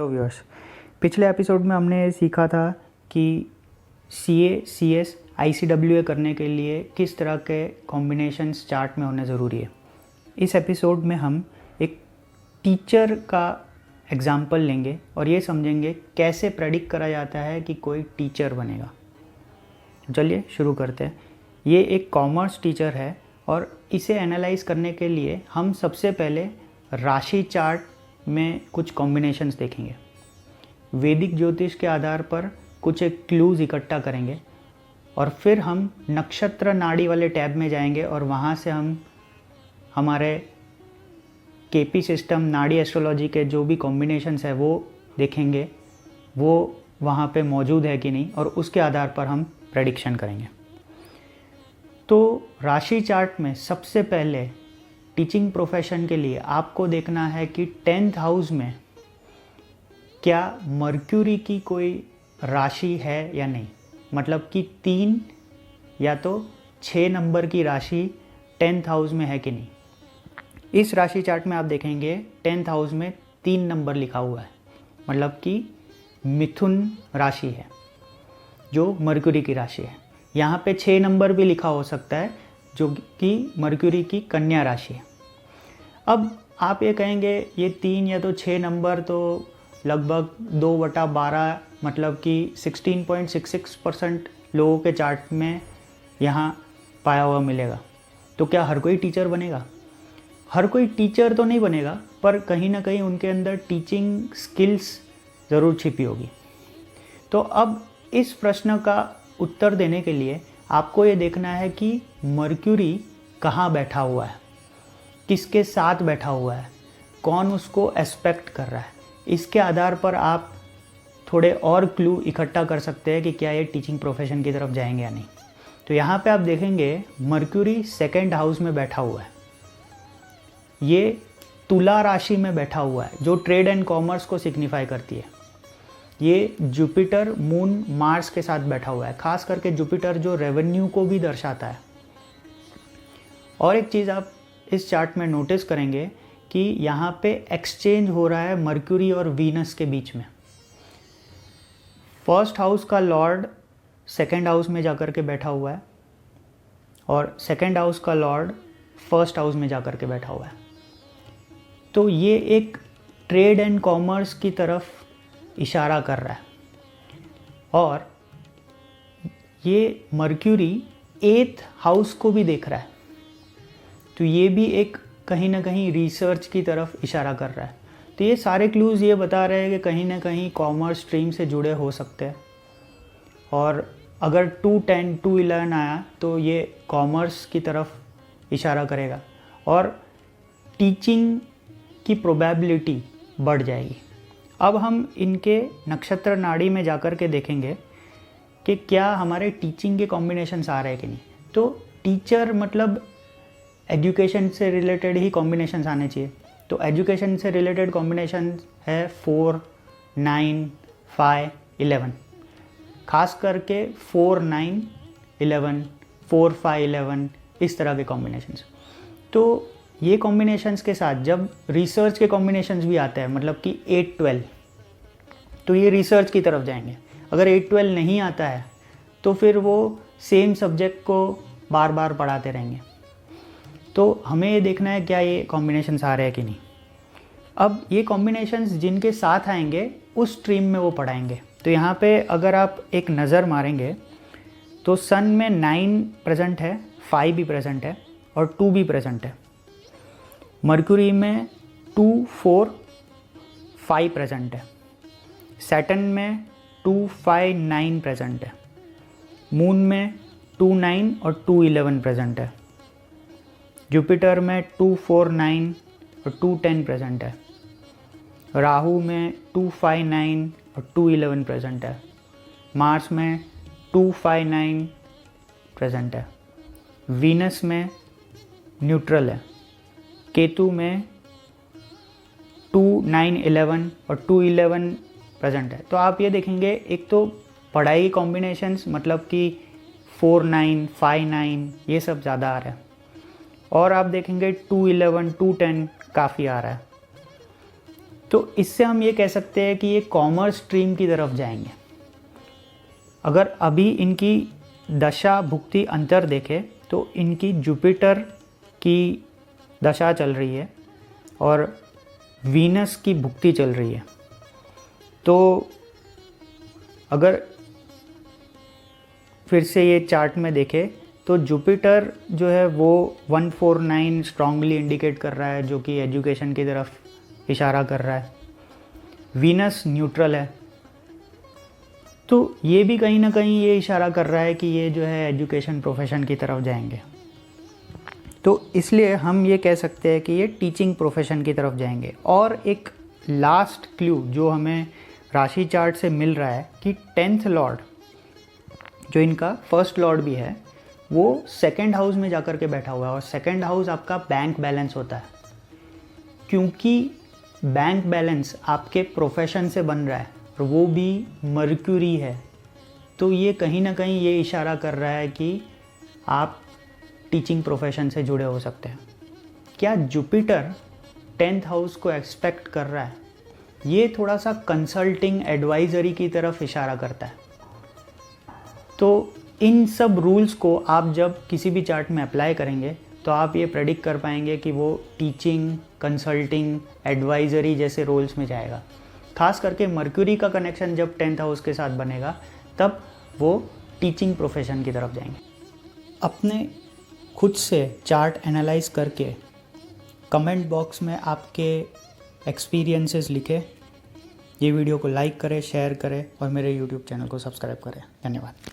Hello viewers, पिछले episode में हमने सीखा था कि सीए, सीएस, आईसीडब्ल्यूए करने के लिए किस तरह के कॉम्बिनेशंस चार्ट में होने ज़रूरी है। इस एपिसोड में हम एक टीचर का एग्जाम्पल लेंगे और ये समझेंगे कैसे प्रेडिक्ट करा जाता है कि कोई टीचर बनेगा। चलिए शुरू करते हैं। ये एक कॉमर्स टीचर है और इसे एनालाइज करने के लिए हम सबसे पहले राशि चार्ट में कुछ कॉम्बिनेशंस देखेंगे। वैदिक ज्योतिष के आधार पर कुछ एक क्लूज़ इकट्ठा करेंगे और फिर हम नक्षत्र नाड़ी वाले टैब में जाएंगे और वहाँ से हम हमारे केपी सिस्टम नाड़ी एस्ट्रोलॉजी के जो भी कॉम्बिनेशंस है वो देखेंगे, वो वहाँ पे मौजूद है कि नहीं, और उसके आधार पर हम प्रेडिक्शन करेंगे। तो राशि चार्ट में सबसे पहले टीचिंग प्रोफेशन के लिए आपको देखना है कि 10th हाउस में क्या मर्क्यूरी की कोई राशि है या नहीं। मतलब कि 3 या तो 6 नंबर की राशि 10th हाउस में है कि नहीं। इस राशि चार्ट में आप देखेंगे 10th हाउस में 3 नंबर लिखा हुआ है, मतलब कि मिथुन राशि है जो मर्क्यूरी की राशि है। यहाँ पे 6 नंबर भी लिखा हो सकता है जो कि मर्क्यूरी की कन्या राशि है। अब आप ये कहेंगे ये 3 या तो 6 नंबर तो लगभग 2/12 मतलब कि 16.66% लोगों के चार्ट में यहाँ पाया हुआ मिलेगा। तो क्या हर कोई टीचर बनेगा? हर कोई टीचर तो नहीं बनेगा, पर कहीं ना कहीं उनके अंदर टीचिंग स्किल्स ज़रूर छिपी होगी। तो अब इस प्रश्न का उत्तर देने के लिए आपको ये देखना है कि मर्क्यूरी कहाँ बैठा हुआ है, किसके साथ बैठा हुआ है, कौन उसको एस्पेक्ट कर रहा है। इसके आधार पर आप थोड़े और क्लू इकट्ठा कर सकते हैं कि क्या ये टीचिंग प्रोफेशन की तरफ जाएंगे या नहीं। तो यहाँ पे आप देखेंगे मर्क्यूरी 2nd हाउस में बैठा हुआ है। ये तुला राशि में बैठा हुआ है जो ट्रेड एंड कॉमर्स को सिग्निफाई करती है। ये जुपिटर, मून, मार्स के साथ बैठा हुआ है। खास करके जुपिटर जो रेवेन्यू को भी दर्शाता है। और एक चीज़ आप इस चार्ट में नोटिस करेंगे कि यहाँ पे एक्सचेंज हो रहा है मर्क्यूरी और वीनस के बीच में। 1st हाउस का लॉर्ड 2nd हाउस में जाकर के बैठा हुआ है और 2nd हाउस का लॉर्ड 1st हाउस में जाकर के बैठा हुआ है। तो ये एक ट्रेड एंड कॉमर्स की तरफ इशारा कर रहा है। और ये मर्क्यूरी 8th हाउस को भी देख रहा है। तो ये भी एक कहीं ना कहीं रिसर्च की तरफ इशारा कर रहा है। तो ये सारे क्लूज़ ये बता रहे हैं कि कहीं ना कहीं कॉमर्स स्ट्रीम से जुड़े हो सकते हैं। और अगर 210, 211 आया तो ये कॉमर्स की तरफ इशारा करेगा और टीचिंग की प्रोबेबिलिटी बढ़ जाएगी। अब हम इनके नक्षत्र नाड़ी में जाकर के देखेंगे कि क्या हमारे टीचिंग के कॉम्बिनेशंस आ रहे हैं कि नहीं। तो टीचर मतलब एजुकेशन से रिलेटेड ही कॉम्बिनेशंस आने चाहिए। तो एजुकेशन से रिलेटेड कॉम्बिनेशन है 4, 9, 5, 11। खास करके 4, 9, 11, 4, 5, 11 इस तरह के कॉम्बिनेशंस। तो ये कॉम्बिनेशंस के साथ जब रिसर्च के कॉम्बिनेशंस भी आते हैं, मतलब कि 8, 12, तो ये रिसर्च की तरफ जाएंगे। अगर 8, 12 नहीं आता है तो फिर वो सेम सब्जेक्ट को बार बार पढ़ाते रहेंगे। तो हमें ये देखना है क्या ये कॉम्बिनेशंस आ रहे हैं कि नहीं। अब ये कॉम्बिनेशंस जिनके साथ आएंगे उस स्ट्रीम में वो पढ़ाएंगे। तो यहाँ पे अगर आप एक नज़र मारेंगे तो सन में 9 प्रेजेंट है, 5 भी प्रेजेंट है और 2 भी प्रेजेंट है। मर्क्यूरी में 2, 4, 5 प्रेजेंट है। सैटर्न में 2, 5, 9 प्रेजेंट है। मून में 2, 9 और 2, 11 प्रेजेंट है। जुपिटर में 2, 4, 9 और 2, 10 प्रेजेंट है। राहु में 2, 5, 9 और 2, 11 प्रेजेंट है। मार्स में 2, 5, 9 प्रेजेंट है। वीनस में न्यूट्रल है। केतु में 2, 9, 11 और 2, 11 प्रेजेंट है। तो आप ये देखेंगे एक तो पढ़ाई कॉम्बिनेशंस मतलब कि 4, 9, 5, 9 ये सब ज़्यादा आ रहा है। और आप देखेंगे 2, 11, 2, 10 काफ़ी आ रहा है। तो इससे हम ये कह सकते हैं कि ये कॉमर्स स्ट्रीम की तरफ जाएंगे। अगर अभी इनकी दशा भुक्ति अंतर देखें तो इनकी जुपिटर की दशा चल रही है और वीनस की भुक्ति चल रही है। तो अगर फिर से ये चार्ट में देखें तो जुपिटर जो है वो 149 स्ट्रांगली इंडिकेट कर रहा है, जो कि एजुकेशन की तरफ इशारा कर रहा है। वीनस न्यूट्रल है, तो ये भी कहीं ना कहीं ये इशारा कर रहा है कि ये जो है एजुकेशन प्रोफेशन की तरफ जाएंगे। तो इसलिए हम ये कह सकते हैं कि ये टीचिंग प्रोफेशन की तरफ जाएंगे। और एक लास्ट क्लू जो हमें राशि चार्ट से मिल रहा है कि 10th लॉर्ड जो इनका फर्स्ट लॉर्ड भी है वो सेकंड हाउस में जाकर के बैठा हुआ है, और सेकंड हाउस आपका बैंक बैलेंस होता है। क्योंकि बैंक बैलेंस आपके प्रोफेशन से बन रहा है और वो भी मर्क्यूरी है, तो ये कहीं ना कहीं ये इशारा कर रहा है कि आप टीचिंग प्रोफेशन से जुड़े हो सकते हैं। क्या जुपिटर 10th हाउस को एक्सपेक्ट कर रहा है? ये थोड़ा सा कंसल्टिंग एडवाइजरी की तरफ इशारा करता है। तो इन सब रूल्स को आप जब किसी भी चार्ट में अप्लाई करेंगे तो आप ये प्रेडिक्ट कर पाएंगे कि वो टीचिंग, कंसल्टिंग, एडवाइजरी जैसे रोल्स में जाएगा। खास करके मर्क्यूरी का कनेक्शन जब 10th हाउस के साथ बनेगा तब वो टीचिंग प्रोफेशन की तरफ जाएंगे। अपने खुद से चार्ट एनालाइज करके कमेंट बॉक्स में आपके एक्सपीरियंसेस लिखें। ये वीडियो को लाइक करें, शेयर करें और मेरे यूट्यूब चैनल को सब्सक्राइब करें। धन्यवाद।